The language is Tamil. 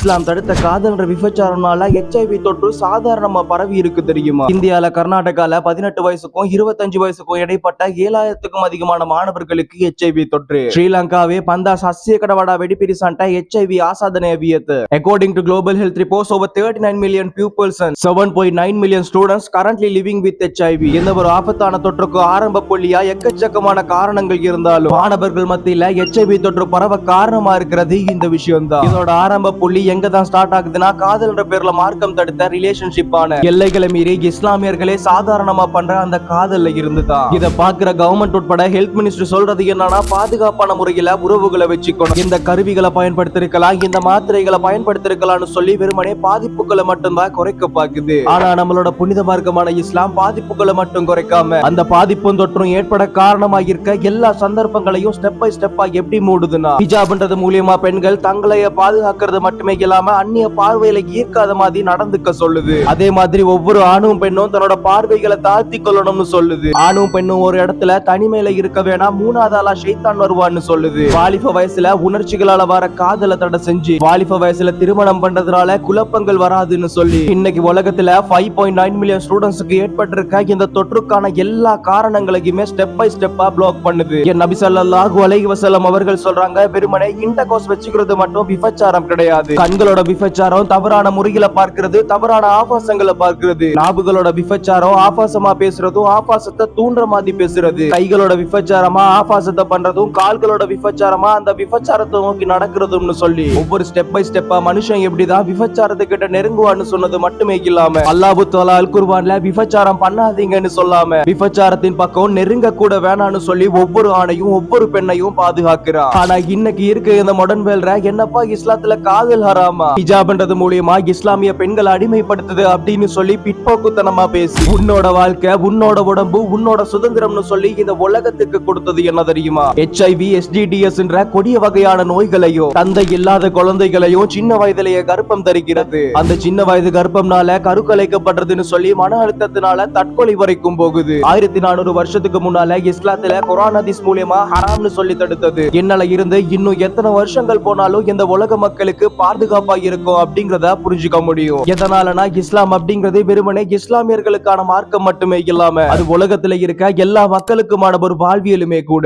இஸ்லாம் தடுத்த காதல்ன்ற விபச்சாரம்னால HIV தொற்று சாதாரணமா பரவி இருக்கு தெரியுமா? இந்தியால கர்நாடகால 18 வயசுக்கும் 25 வயசுக்கும் இடைப்பட்ட 7000க்கும் அதிகமான மாணவர்களுக்கு HIV தொற்று. ஸ்ரீலங்காவே பந்தா சஸ்ய கடவடா வெடிபிரிசன்ட்ட HIV ஆசாதனை அவியத்து. According to global health reports, over 39 million pupils and 7.9 million students currently living with HIV. இந்த ஒரு ஆபத்தான தொற்றுக்கு ஆரம்ப புள்ளியா எக்கச்சக்கமான காரணங்கள் இருந்தாலும் மாணவர்கள் மத்தியில HIV தொற்று பரவ காரணமா இருக்கிறது இந்த விஷயம் தான். இதோட ஆரம்ப புள்ளி எங்க தான் ஸ்டார்ட் ஆகுதுன்னா, காதல்ன்ற பேர்ல மார்க்கம் தடுத்த ரிலேஷன்ஷிப்பான எல்லைகளை மீறி இஸ்லாமியர்களே சாதாரணமா பண்ற அந்த காதல்ல இருந்துதான். இத பாக்குற கவர்மெண்ட் உட்பட ஹெல்த் மினிஸ்டர் சொல்றது என்னன்னா, பாதுகாப்பான முறையில உறவுகளை வச்சுக்கணும், இந்த கருவிகளை பயன்படுத்திருக்கலாம், இந்த மாத்திரைகளை பயன்படுத்திருக்கலாம்னு சொல்லி வெறுமனே பாதிப்புகளை மட்டும்தான் குறைக்க பாக்குது. ஆனா நம்மளோட புனித மார்க்கமான இஸ்லாம் பாதிப்புகளை மட்டும் குறைக்காம அந்த பாதிப்பும் தொற்றும் ஏற்பட காரணமா இருக்க எல்லா சந்தர்ப்பங்களையும் ஸ்டெப் பை ஸ்டெப்பா எப்படி மூடுதுன்னா, ஹிஜாப்ன்றது மூலியமா பெண்கள் தங்களை பாதுகாக்கிறது மட்டுமே இல்லாம அந்நிய பார்வையில ஈர்க்காத மாதிரி நடந்துக்க சொல்லுது. அதே மாதிரி ஒவ்வொரு ஆணும் பெண்ணும் தன்னோட பார்வைகளை தாழ்த்தி கொள்ளணும்னு சொல்லுது. ஆணும் பெண்ணும் ஒரு இடத்துல தனிமையில இருக்க வேணாம், மூணாவது ஆளா ஷைத்தான் வருவான்னு சொல்லுது. வாலிப வயசுல உணர்ச்சிகளால வர காதலை தடை செஞ்சு வாலிப வயசுல திருமணம் பண்றதுனால குழப்பங்கள் வராதுன்னு சொல்லி இன்னைக்கு உலகத்துல 5.9 மில்லியன் ஸ்டூடெண்ட்ஸ்க்கு ஏற்பட்டிருக்க இந்த தொற்றுக்கான எல்லா காரணங்களையுமே ஸ்டெப் பை ஸ்டெப்பா பிளாக் பண்ணுது. என் நபி ஸல்லல்லாஹு அலைஹி வஸல்லம் அவர்கள் சொல்றாங்க, வெறுமனே இன்டர்கோர்ஸ் வச்சுக்கிறது மட்டும் விபச்சாரம் கிடையாது. கண்களோட விபச்சாரம் தவறான முறையில பார்க்கிறது, தவறான ஆபாசங்களை பார்க்கிறது. நாவுகளோட விபச்சாரம் ஆபாசமா பேசுறதும் ஆபாசத்தை தூண்டுற மாதிரி பேசுறது. கைகளோட விபச்சாரமா ஆபாசத்தை பண்றதும், கால்களோட விபச்சாரமா அந்த விபச்சாரத்தை நோக்கி நடக்கிறதும்னு சொல்லி ஒவ்வொரு ஸ்டெப் பை ஸ்டெப்பா மனுஷன் எப்படிதான் விபச்சாரத்துக்கிட்ட நெருங்குவான்னு சொன்னது மட்டுமே இல்லாம, அல்லாஹ் தஆலா அல் குர்ஆன்ல விபச்சாரம் பண்ணாதீங்கன்னு சொல்லாம விபச்சாரத்தின் பக்கம் நெருங்க கூட வேணான்னு சொல்லி ஒவ்வொரு ஆணையும் ஒவ்வொரு பெண்ணையும் பாதுகாக்கிறான். ஆனா இன்னைக்கு இருக்க இந்த மாடர்ன் வேல்ற என்னப்பா இஸ்லாத்துல காதல் ஹராமா, ஹிஜாப்ன்றது மூலியமா இஸ்லாமிய பெண்களை அடிமைப்படுத்துது அப்படின்னு சொல்லி பிற்போக்குத்தனமா பேசி உன்னோட வாழ்க்கை, உன்னோட உடம்பு, உன்னோட சுதந்திரம்னு சொல்லி இந்த உலகத்துக்கு கொடுத்தது என்ன தெரியுமா? HIV, STDs என்ற கொடிய வகையான நோய்களையும் தந்தை இல்லாத குழந்தைகளையும் சின்ன வயதிலேயே கர்ப்பம் தருகிறது. அந்த சின்ன வயது கர்ப்பம்னால கருக்கலைக்கப்படுறதுன்னு சொல்லி மன அழுத்தத்தினால தற்கொலை வரைக்கும் போகுது. 1400 வருஷத்துக்கு முன்னால இஸ்லாத்துல குர்ஆன் ஹதீஸ் மூலியமா ஹராம்னு சொல்லி தடுத்தது. என்னால இருந்து இன்னும் எத்தனை வருஷங்கள் போனாலும் இந்த உலக மக்களுக்கு பாதுகாப்பா இருக்கும் அப்படிங்கறத புரிஞ்சுக்க முடியும். எதனாலனா இஸ்லாம் அப்படிங்கறது வெறுமனே இஸ்லாமியர்களுக்கான மார்க்கம் மட்டுமே இல்லாம அது உலகத்துல இருக்க எல்லா மக்களுக்குமான ஒரு வாழ்வியலுமே கூட.